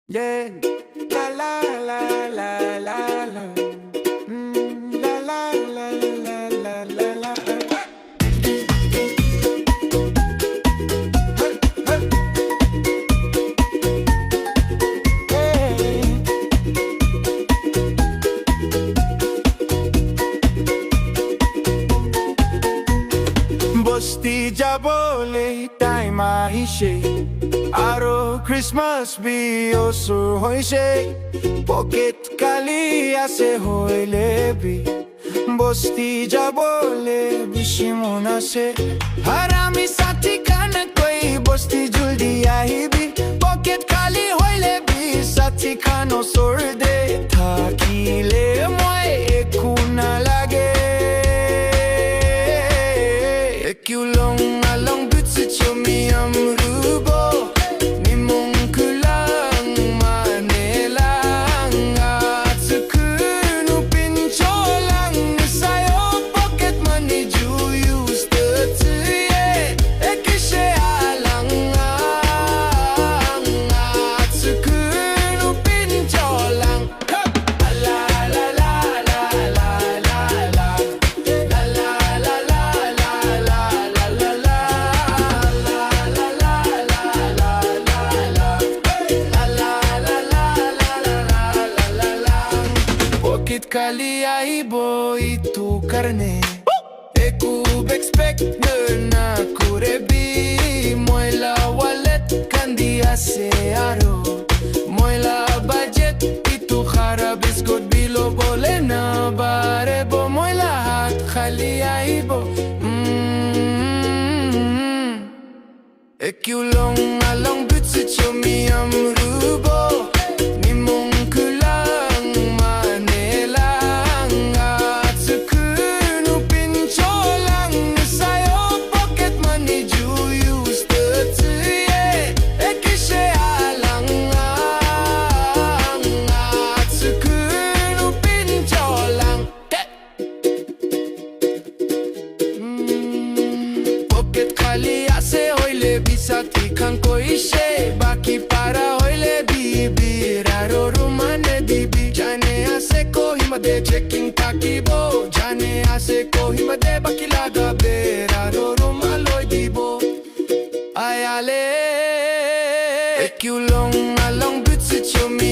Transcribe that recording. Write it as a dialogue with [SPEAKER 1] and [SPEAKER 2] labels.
[SPEAKER 1] Yeah, la la la la la la. La la la la la la la. Hey. Bosti jabole time ahise. Aro Christmas bi osur hoise. Pocket kali ase hoile bi. Bosti jabole bishimona se. Harami sati kana koi bosti juldi ahibi. Pocket kali hoile bi sati kano sorde. Thakile moi ekuna lage. Ekulong along butsu chomi amrubo. Nimong kulang manelang atsukunu pincholang sayo pocket money ju use the tsuye ekishe alang atsukunu pincholang la la la la la la la la la la la la la la Pocket kali aibo itu karne Ekub expect na kurebi Moila wallet kandi ase aro Moila budget itu kharab iskot bilo bole na barebo Moila hat khali aibo Ekulong along butsu chomi amrubo Nimong kulang manelang atsukunu pincholang sayo pocket money ju use the tsuye ekishe alang atsukunu pincholang Pocket khali ase hoile bisati kan koishe baki para hoile bibi raro rumane bibi jane ase ko himade checking takibo jane ase ko himade baki laga be raro rumaloi dibo ayale ekulong along butsu chomi